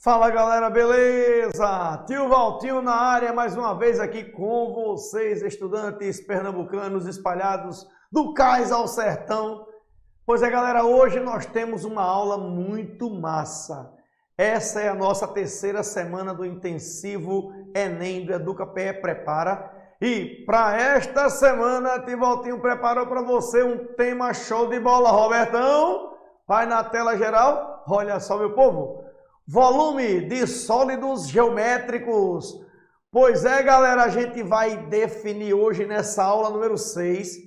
Fala galera, beleza? Tio Valtinho na área, mais uma vez aqui com vocês, estudantes pernambucanos espalhados do cais ao sertão. Pois é galera, hoje nós temos uma aula muito massa. Essa é a nossa terceira semana do intensivo Enem do EducaPE Prepara. E para esta semana, Tio Valtinho preparou para você um tema show de bola. Robertão, vai na tela geral, olha só meu povo. Volume de sólidos geométricos. Pois é, galera, a gente vai definir hoje nessa aula número 6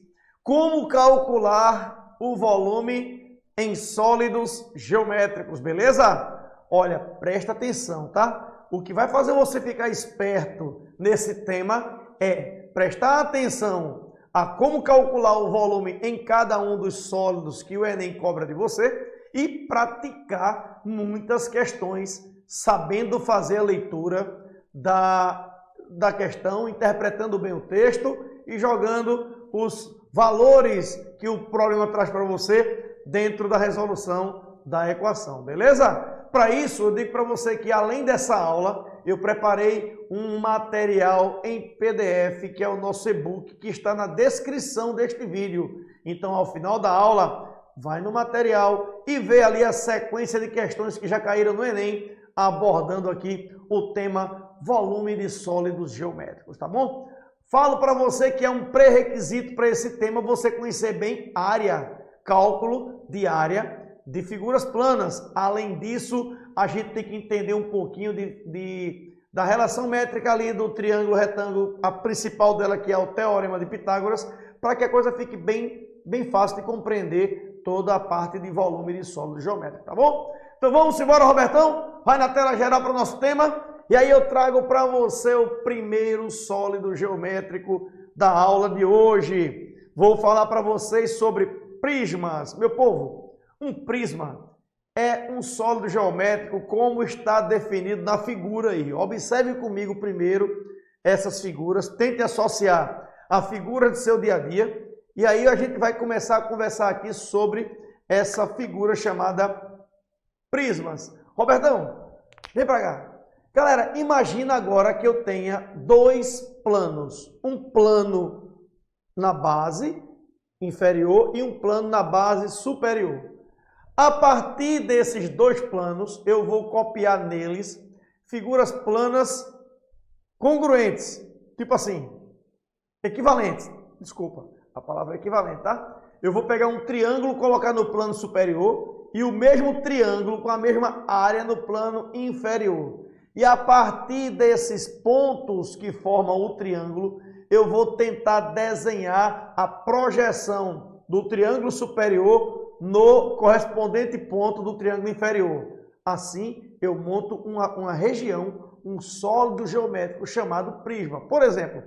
como calcular o volume em sólidos geométricos, beleza? Olha, presta atenção, tá? O que vai fazer você ficar esperto nesse tema é prestar atenção a como calcular o volume em cada um dos sólidos que o Enem cobra de você e praticar muitas questões, sabendo fazer a leitura da questão, interpretando bem o texto e jogando os valores que o problema traz para você dentro da resolução da equação, beleza? Para isso, eu digo para você que além dessa aula, eu preparei um material em PDF, que é o nosso e-book, que está na descrição deste vídeo. Então, ao final da aula, vai no material e vê ali a sequência de questões que já caíram no Enem, abordando aqui o tema volume de sólidos geométricos, tá bom? Falo para você que é um pré-requisito para esse tema você conhecer bem área, cálculo de área de figuras planas. Além disso, a gente tem que entender um pouquinho da relação métrica ali do triângulo retângulo, a principal dela que é o Teorema de Pitágoras, para que a coisa fique bem fácil de compreender toda a parte de volume de sólido geométrico, tá bom? Então vamos embora, Robertão, vai na tela geral para o nosso tema, e aí eu trago para você o primeiro sólido geométrico da aula de hoje. Vou falar para vocês sobre prismas. Meu povo, um prisma é um sólido geométrico como está definido na figura aí. Observe comigo primeiro essas figuras, tente associar a figura de seu dia a dia, e aí a gente vai começar a conversar aqui sobre essa figura chamada prismas. Robertão, vem para cá. Galera, imagina agora que eu tenha dois planos. Um plano na base inferior e um plano na base superior. A partir desses dois planos, eu vou copiar neles figuras planas congruentes. Tipo assim, equivalentes. Desculpa. A palavra é equivalente, tá? Eu vou pegar um triângulo, colocar no plano superior e o mesmo triângulo com a mesma área no plano inferior. E a partir desses pontos que formam o triângulo, eu vou tentar desenhar a projeção do triângulo superior no correspondente ponto do triângulo inferior. Assim, eu monto uma região, um sólido geométrico chamado prisma. Por exemplo,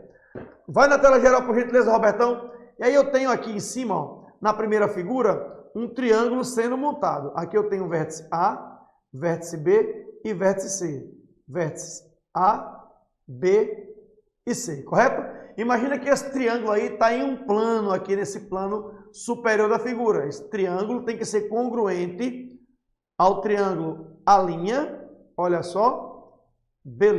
vai na tela geral, por gentileza, Robertão. E aí eu tenho aqui em cima, ó, na primeira figura, um triângulo sendo montado. Aqui eu tenho o vértice A, vértice B e vértice C. Vértices A, B e C, correto? Imagina que esse triângulo aí está em um plano aqui, nesse plano superior da figura. Esse triângulo tem que ser congruente ao triângulo A', olha só, B',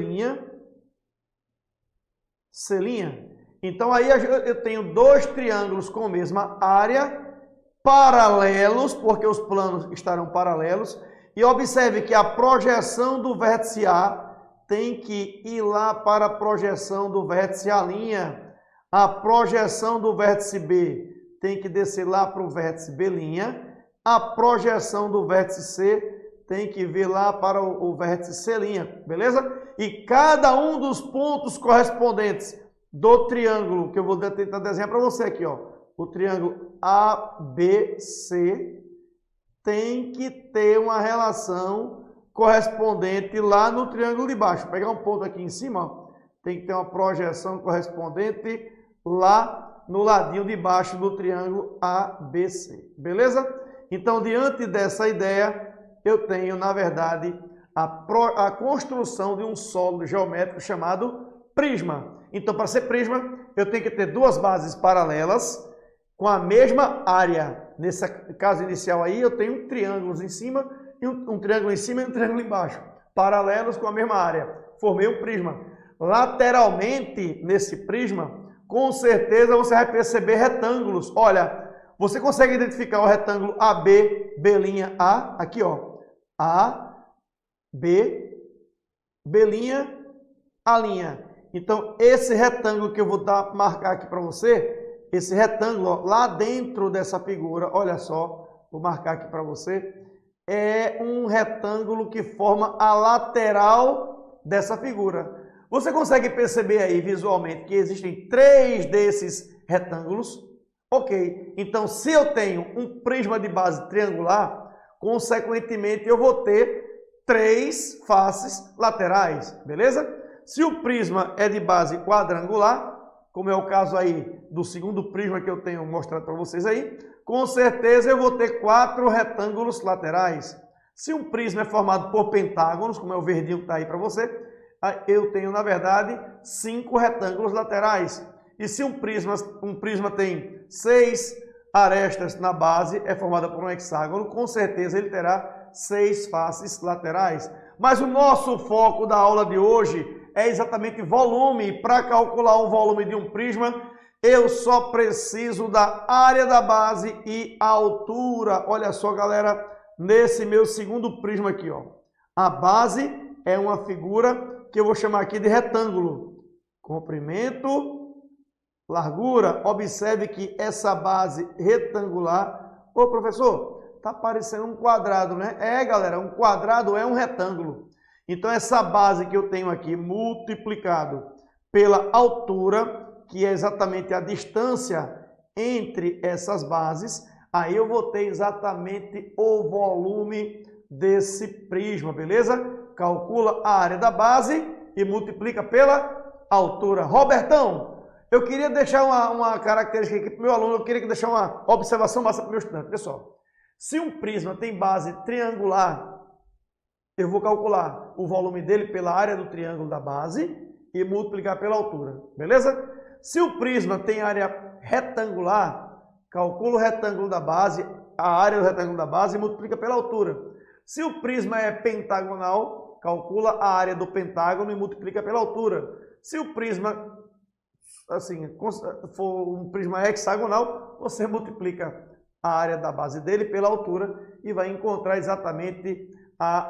C'. Então aí eu tenho dois triângulos com a mesma área, paralelos, porque os planos estarão paralelos. E observe que a projeção do vértice A tem que ir lá para a projeção do vértice A'. A projeção do vértice B tem que descer lá para o vértice B'. A projeção do vértice C tem que vir lá para o vértice C', beleza? E cada um dos pontos correspondentes do triângulo, que eu vou tentar desenhar para você aqui, ó. O triângulo ABC tem que ter uma relação correspondente lá no triângulo de baixo. Vou pegar um ponto aqui em cima, ó. Tem que ter uma projeção correspondente lá no ladinho de baixo do triângulo ABC. Beleza? Então, diante dessa ideia, eu tenho, na verdade, a construção de um sólido geométrico chamado prisma. Então, para ser prisma, eu tenho que ter duas bases paralelas com a mesma área. Nesse caso inicial aí, eu tenho triângulos em cima e um triângulo em cima e um triângulo embaixo. paralelos com a mesma área. Formei um prisma. Lateralmente, nesse prisma, com certeza você vai perceber retângulos. Olha, você consegue identificar o retângulo AB, B'A, aqui ó, A, B, B'A. Então, esse retângulo que eu vou marcar aqui para você, esse retângulo ó, lá dentro dessa figura, olha só, vou marcar aqui para você, é um retângulo que forma a lateral dessa figura. Você consegue perceber aí visualmente que existem 3 desses retângulos? Ok, então se eu tenho um prisma de base triangular, consequentemente eu vou ter 3 faces laterais, beleza? Se o prisma é de base quadrangular, como é o caso aí do segundo prisma que eu tenho mostrado para vocês aí, com certeza eu vou ter 4 retângulos laterais. Se um prisma é formado por pentágonos, como é o verdinho que está aí para você, eu tenho, na verdade, 5 retângulos laterais. E se um prisma tem 6 arestas na base, é formada por um hexágono, com certeza ele terá 6 faces laterais. Mas o nosso foco da aula de hoje é exatamente volume. Para calcular o volume de um prisma, eu só preciso da área da base e a altura. Olha só, galera, nesse meu segundo prisma aqui, ó. A base é uma figura que eu vou chamar aqui de retângulo. Comprimento, largura. Observe que essa base retangular... Ô, professor, tá parecendo um quadrado, né? É, galera, um quadrado é um retângulo. Então, essa base que eu tenho aqui, multiplicado pela altura, que é exatamente a distância entre essas bases, aí eu vou ter exatamente o volume desse prisma, beleza? Calcula a área da base e multiplica pela altura. Robertão, eu queria deixar uma característica aqui para o meu aluno, eu queria deixar uma observação massa para o meu estudante. Pessoal, se um prisma tem base triangular, eu vou calcular o volume dele pela área do triângulo da base e multiplicar pela altura, beleza? Se o prisma tem área retangular, calcula o retângulo da base, a área do retângulo da base e multiplica pela altura. Se o prisma é pentagonal, calcula a área do pentágono e multiplica pela altura. Se o prisma assim, for um prisma hexagonal, você multiplica a área da base dele pela altura e vai encontrar exatamente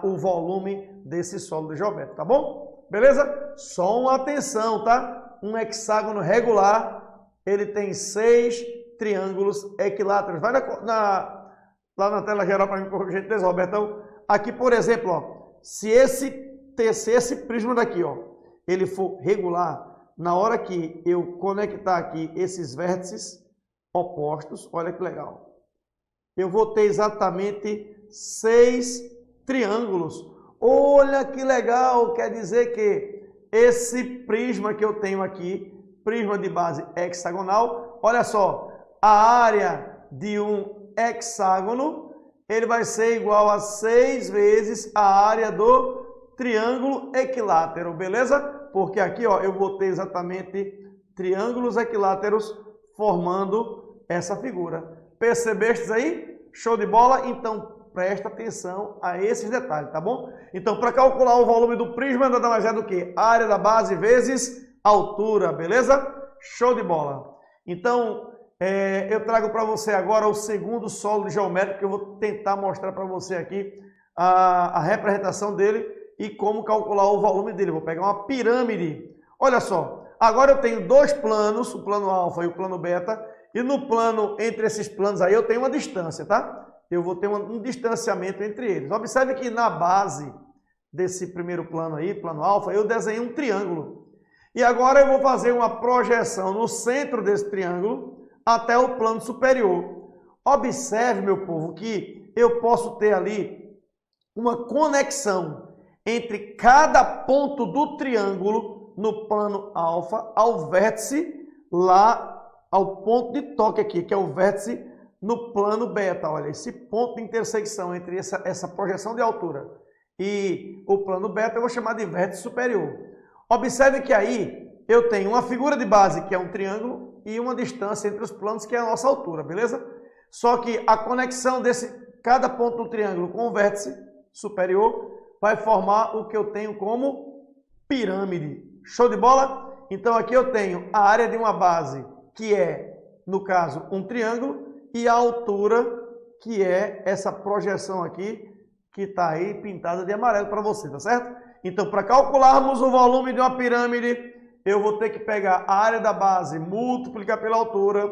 o volume desse sólido geométrico, tá bom? Beleza? Só uma atenção, tá? Um hexágono regular, ele tem 6 triângulos equiláteros. Vai lá na tela geral para mim, por gentileza, Robertão. Aqui, por exemplo, ó, se esse prisma daqui, ó, ele for regular, na hora que eu conectar aqui esses vértices opostos, olha que legal, eu vou ter exatamente 6 triângulos. Olha que legal, quer dizer que esse prisma que eu tenho aqui, prisma de base hexagonal, olha só, a área de um hexágono, ele vai ser igual a 6 vezes a área do triângulo equilátero, beleza? Porque aqui, ó, eu vou ter exatamente triângulos equiláteros formando essa figura. Percebestes aí? Show de bola? Então, presta atenção a esses detalhes, tá bom? Então, para calcular o volume do prisma, nada mais é do que área da base vezes altura, beleza? Show de bola! Então, eu trago para você agora o segundo sólido geométrico que eu vou tentar mostrar para você aqui a representação dele e como calcular o volume dele. Vou pegar uma pirâmide. Olha só, agora eu tenho 2 planos, o plano alfa e o plano beta, e no plano, entre esses planos aí, eu tenho uma distância, tá? Eu vou ter um distanciamento entre eles. Observe que na base desse primeiro plano aí, plano alfa, eu desenhei um triângulo. E agora eu vou fazer uma projeção no centro desse triângulo até o plano superior. Observe, meu povo, que eu posso ter ali uma conexão entre cada ponto do triângulo no plano alfa ao vértice lá, ao ponto de toque aqui, que é o vértice no plano beta. Olha, esse ponto de intersecção entre essa projeção de altura e o plano beta eu vou chamar de vértice superior. Observe que aí eu tenho uma figura de base, que é um triângulo, e uma distância entre os planos, que é a nossa altura, beleza? Só que a conexão desse cada ponto do triângulo com o vértice superior vai formar o que eu tenho como pirâmide. Show de bola? Então aqui eu tenho a área de uma base, que é, no caso, um triângulo, e a altura, que é essa projeção aqui, que está aí pintada de amarelo para você, tá certo? Então, para calcularmos o volume de uma pirâmide, eu vou ter que pegar a área da base, multiplicar pela altura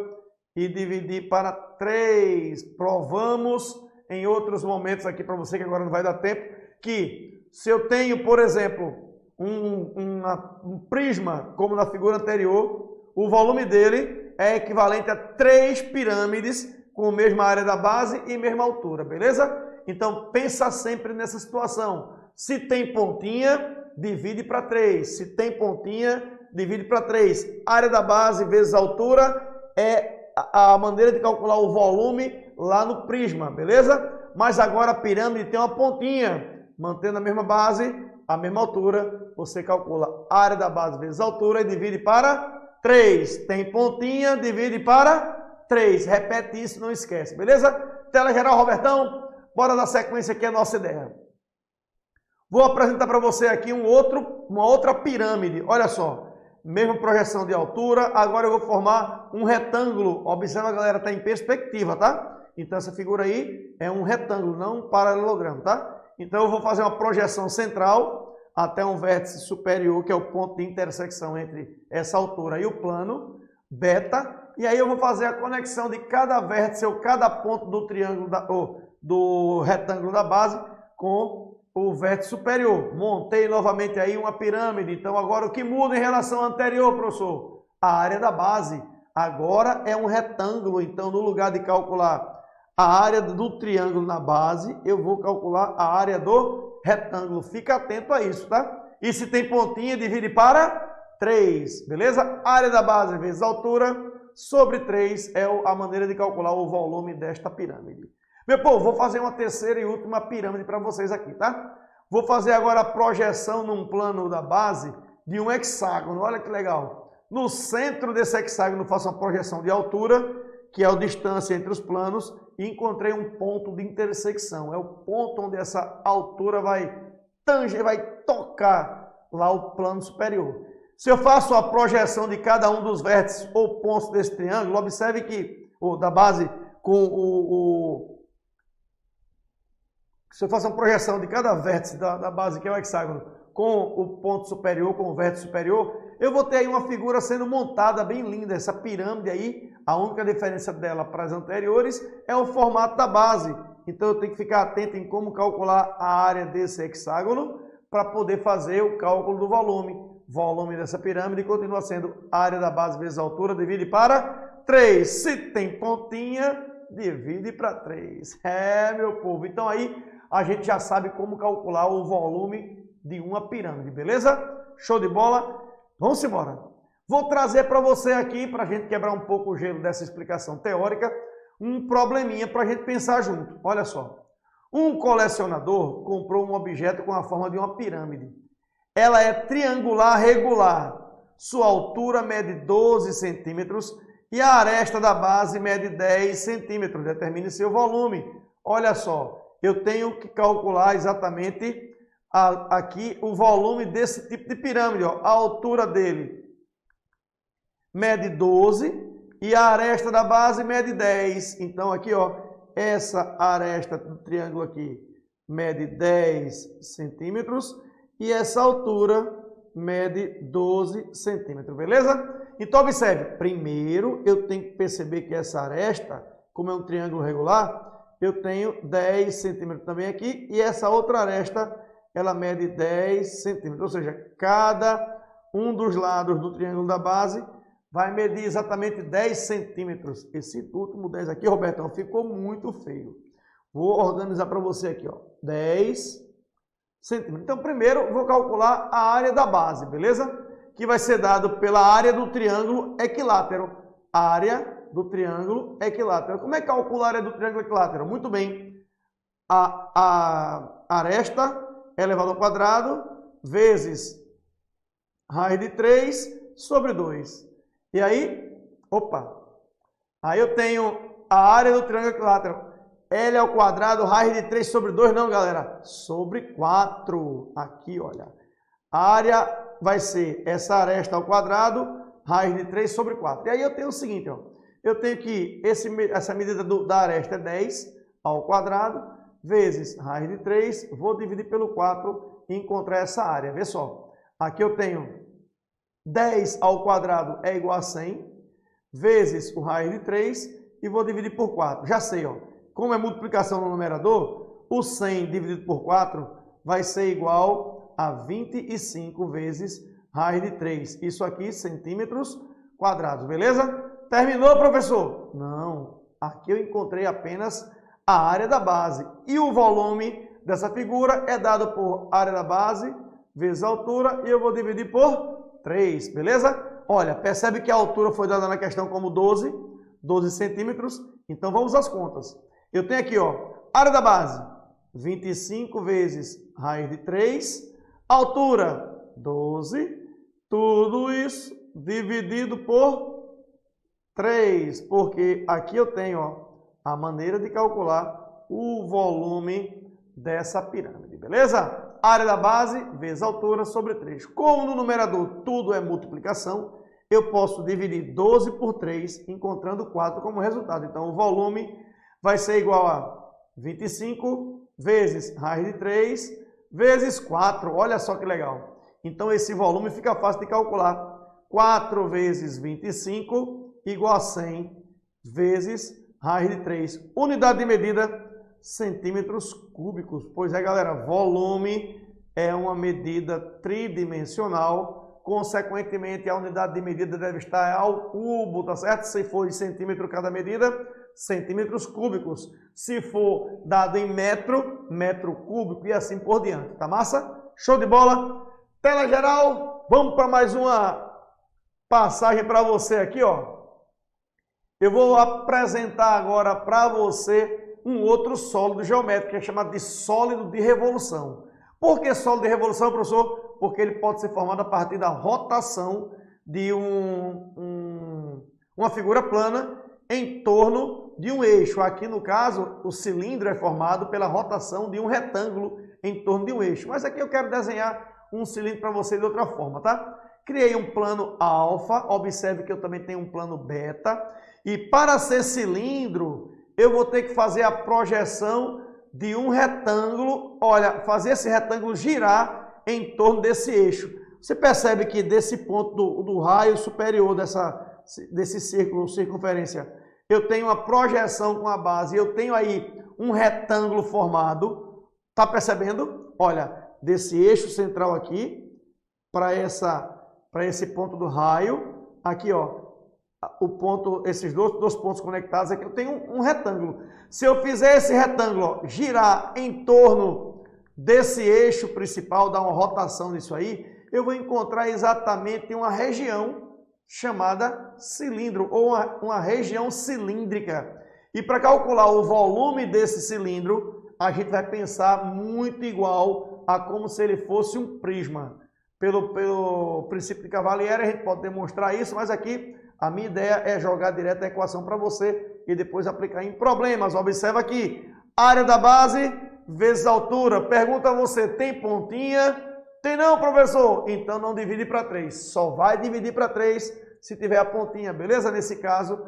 e dividir para 3. Provamos em outros momentos aqui para você, que agora não vai dar tempo, que se eu tenho, por exemplo, um prisma, como na figura anterior, o volume dele é equivalente a 3 pirâmides com a mesma área da base e mesma altura, beleza? Então, pensa sempre nessa situação. Se tem pontinha, divide para 3. Se tem pontinha, divide para 3. Área da base vezes altura é a maneira de calcular o volume lá no prisma, beleza? Mas agora a pirâmide tem uma pontinha. Mantendo a mesma base, a mesma altura, você calcula a área da base vezes a altura e divide para 3. Tem pontinha, divide para 3. Repete isso, não esquece, beleza? Tela geral, Robertão. Bora dar sequência aqui à nossa ideia. Vou apresentar para você aqui uma outra pirâmide. Olha só, mesma projeção de altura, agora eu vou formar um retângulo. Observa, galera, está em perspectiva, tá? Então essa figura aí é um retângulo, não um paralelogramo, tá? Então eu vou fazer uma projeção central até um vértice superior, que é o ponto de intersecção entre essa altura e o plano, beta. E aí eu vou fazer a conexão de cada vértice ou cada ponto do triângulo do retângulo da base com o vértice superior. Montei novamente aí uma pirâmide. Então agora o que muda em relação ao anterior, professor? A área da base. Agora é um retângulo. Então no lugar de calcular a área do triângulo na base, eu vou calcular a área do retângulo. Fica atento a isso, tá? E se tem pontinha, divide para 3, beleza? Área da base vezes altura sobre 3 é a maneira de calcular o volume desta pirâmide. Meu povo, vou fazer uma terceira e última pirâmide para vocês aqui, tá? Vou fazer agora a projeção num plano da base de um hexágono. Olha que legal. No centro desse hexágono, faço uma projeção de altura, que é a distância entre os planos, e encontrei um ponto de intersecção. É o ponto onde essa altura vai tocar lá o plano superior. Se eu faço a projeção de cada um dos vértices ou pontos desse triângulo, observe que, da base com se eu faço uma projeção de cada vértice da base, que é o hexágono, com o ponto superior, com o vértice superior, eu vou ter aí uma figura sendo montada bem linda. Essa pirâmide aí, a única diferença dela para as anteriores é o formato da base. Então eu tenho que ficar atento em como calcular a área desse hexágono para poder fazer o cálculo do volume. Volume dessa pirâmide continua sendo a área da base vezes a altura, divide para 3. Se tem pontinha, divide para 3. É, meu povo. Então aí a gente já sabe como calcular o volume de uma pirâmide, beleza? Show de bola? Vamos embora. Vou trazer para você aqui, para a gente quebrar um pouco o gelo dessa explicação teórica, um probleminha para a gente pensar junto. Olha só. Um colecionador comprou um objeto com a forma de uma pirâmide. Ela é triangular regular. Sua altura mede 12 centímetros e a aresta da base mede 10 centímetros. Determine seu volume. Olha só. Eu tenho que calcular exatamente aqui o volume desse tipo de pirâmide. Ó. A altura dele mede 12 e a aresta da base mede 10. Então aqui, ó, essa aresta do triângulo aqui mede 10 centímetros e essa altura mede 12 centímetros, beleza? Então observe, primeiro eu tenho que perceber que essa aresta, como é um triângulo regular, eu tenho 10 centímetros também aqui, e essa outra aresta, ela mede 10 centímetros. Ou seja, cada um dos lados do triângulo da base vai medir exatamente 10 centímetros. Esse último 10 aqui, Robertão, ficou muito feio. Vou organizar para você aqui, ó, 10 centímetros. Então, primeiro, eu vou calcular a área da base, beleza? Que vai ser dado pela área do triângulo equilátero. Área do triângulo equilátero. Como é que calcula a área do triângulo equilátero? Muito bem. A aresta elevado ao quadrado vezes raiz de 3 sobre 2. E aí, aí eu tenho a área do triângulo equilátero. L ao quadrado, raiz de 3 sobre 2, não, galera. Sobre 4. Aqui, olha. A área vai ser essa aresta ao quadrado, raiz de 3 sobre 4. E aí eu tenho o seguinte, ó. Eu tenho que essa medida da aresta é 10 ao quadrado, vezes raiz de 3, vou dividir pelo 4 e encontrar essa área. Vê só. Aqui eu tenho 10 ao quadrado é igual a 100, vezes o raiz de 3 e vou dividir por 4. Já sei, ó. Como é multiplicação no numerador, o 100 dividido por 4 vai ser igual a 25 vezes raiz de 3. Isso aqui, centímetros quadrados, beleza? Terminou, professor? Não. Aqui eu encontrei apenas a área da base. E o volume dessa figura é dado por área da base vezes a altura e eu vou dividir por 3, beleza? Olha, percebe que a altura foi dada na questão como 12 centímetros. Então vamos às contas. Eu tenho aqui, ó, área da base, 25 vezes raiz de 3, altura, 12, tudo isso dividido por 3, porque aqui eu tenho, ó, a maneira de calcular o volume dessa pirâmide, beleza? Área da base vezes altura sobre 3. Como no numerador tudo é multiplicação, eu posso dividir 12 por 3, encontrando 4 como resultado. Então, o volume vai ser igual a 25 vezes raiz de 3 vezes 4. Olha só que legal. Então, esse volume fica fácil de calcular. 4 vezes 25 igual a 100 vezes raiz de 3. Unidade de medida, centímetros cúbicos. Pois é, galera, volume é uma medida tridimensional. Consequentemente, a unidade de medida deve estar ao cubo, tá certo? Se for de centímetro cada medida, centímetros cúbicos. Se for dado em metro, metro cúbico e assim por diante. Tá massa? Show de bola? Tela geral, vamos para mais uma passagem para você aqui, ó. Eu vou apresentar agora para você um outro sólido geométrico, que é chamado de sólido de revolução. Por que sólido de revolução, professor? Porque ele pode ser formado a partir da rotação de uma figura plana em torno de um eixo. Aqui, no caso, o cilindro é formado pela rotação de um retângulo em torno de um eixo. Mas aqui eu quero desenhar um cilindro para você de outra forma, tá? Criei um plano alfa, observe que eu também tenho um plano beta. E para ser cilindro, eu vou ter que fazer a projeção de um retângulo, olha, fazer esse retângulo girar em torno desse eixo. Você percebe que desse ponto do raio superior desse círculo, circunferência, eu tenho uma projeção com a base, eu tenho aí um retângulo formado, tá percebendo? Olha, desse eixo central aqui, para esse ponto do raio, aqui ó, o ponto, esses dois pontos conectados aqui, eu tenho um retângulo. Se eu fizer esse retângulo ó, girar em torno desse eixo principal, dar uma rotação nisso aí, eu vou encontrar exatamente uma região chamada cilindro, ou uma região cilíndrica. E para calcular o volume desse cilindro, a gente vai pensar muito igual a como se ele fosse um prisma. Pelo princípio de Cavalieri, a gente pode demonstrar isso, mas aqui a minha ideia é jogar direto a equação para você e depois aplicar em problemas. Observa aqui, área da base vezes altura. Pergunta a você, tem pontinha? Tem não, professor? Então não divide para 3. Só vai dividir para 3 se tiver a pontinha, beleza? Nesse caso,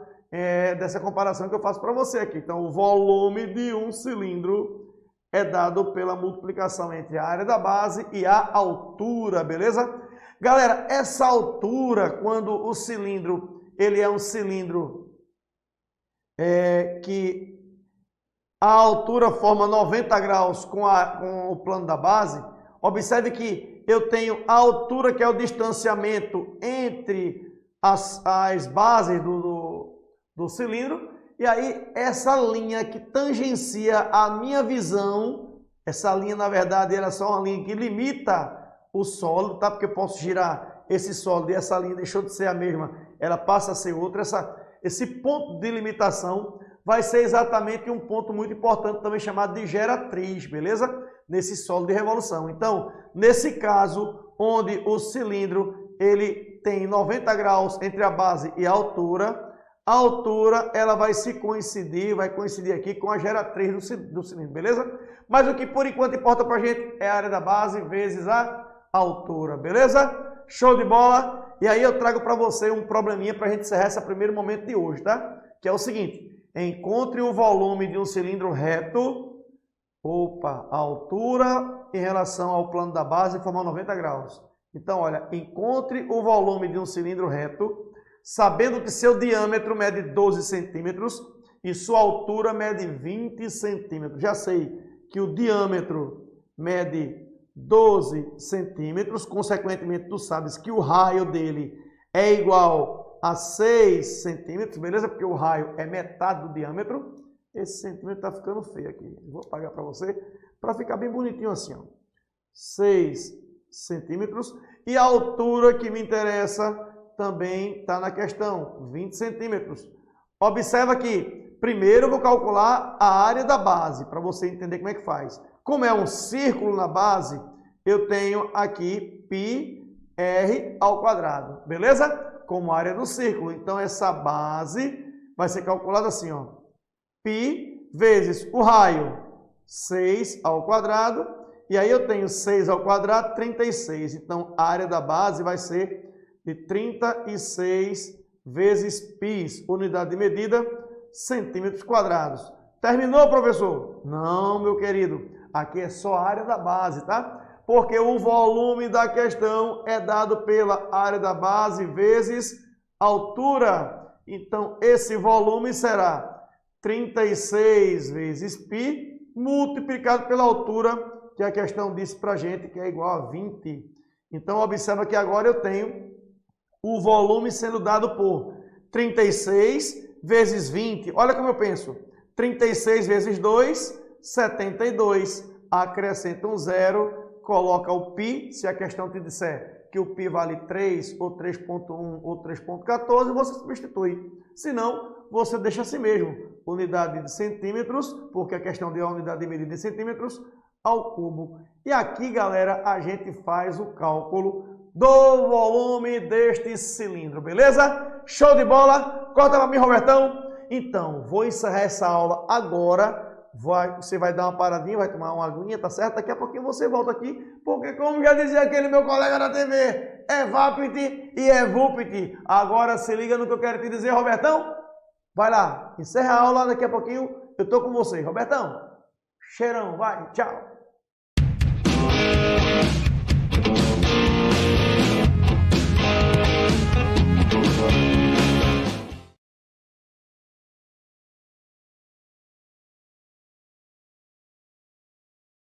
dessa comparação que eu faço para você aqui. Então, o volume de um cilindro é dado pela multiplicação entre a área da base e a altura, beleza? Galera, essa altura, quando o cilindro, ele é um cilindro que a altura forma 90 graus com o plano da base, observe que eu tenho a altura, que é o distanciamento entre as bases do cilindro, e aí essa linha que tangencia a minha visão, essa linha na verdade era só uma linha que limita o sólido, tá? Porque eu posso girar esse sólido e essa linha deixou de ser a mesma, ela passa a ser outra. Esse ponto de limitação vai ser exatamente um ponto muito importante também chamado de geratriz, beleza? Nesse sólido de revolução. Então, nesse caso, onde o cilindro ele tem 90 graus entre a base e a altura, a altura ela vai coincidir aqui com a geratriz do cilindro, beleza? Mas o que por enquanto importa pra gente é a área da base vezes a altura, beleza? Show de bola! E aí eu trago para você um probleminha para a gente encerrar esse primeiro momento de hoje, tá? Que é o seguinte, encontre o volume de um cilindro reto, a altura em relação ao plano da base e formar 90 graus. Então, olha, encontre o volume de um cilindro reto, sabendo que seu diâmetro mede 12 centímetros e sua altura mede 20 centímetros. Já sei que o diâmetro mede 12 centímetros, consequentemente tu sabes que o raio dele é igual a 6 centímetros, beleza? Porque o raio é metade do diâmetro. Esse centímetro tá ficando feio aqui. Vou apagar para você, para ficar bem bonitinho assim, ó. 6 centímetros. E a altura que me interessa também está na questão, 20 centímetros. Observa que, primeiro eu vou calcular a área da base, para você entender como é que faz. Como é um círculo na base, eu tenho aqui πr ao quadrado, beleza? Como área do círculo. Então, essa base vai ser calculada assim, ó. Π vezes o raio, 6 ao quadrado. E aí eu tenho 6 ao quadrado, 36. Então, a área da base vai ser de 36 vezes π, unidade de medida, centímetros quadrados. Terminou, professor? Não, meu querido. Aqui é só a área da base, tá? Porque o volume da questão é dado pela área da base vezes altura. Então, esse volume será 36 vezes π multiplicado pela altura, que a questão disse para a gente que é igual a 20. Então, observa que agora eu tenho o volume sendo dado por 36 vezes 20. Olha como eu penso. 36 vezes 2, 72. Acrescenta um zero, coloca o π. Se a questão te disser que o π vale 3, ou 3.1, ou 3.14, você substitui. Se não, você deixa assim mesmo. Unidade de centímetros, porque a questão deu a unidade de medida em centímetros, ao cubo. E aqui, galera, a gente faz o cálculo do volume deste cilindro, beleza? Show de bola? Corta para mim, Robertão. Então, vou encerrar essa aula agora. Você vai dar uma paradinha, vai tomar uma aguinha, tá certo? Daqui a pouquinho você volta aqui, porque como já dizia aquele meu colega da TV, é VAPT e é VUPT. Agora se liga no que eu quero te dizer, Robertão. Vai lá, encerra a aula, daqui a pouquinho eu tô com você. Robertão, cheirão, vai, tchau.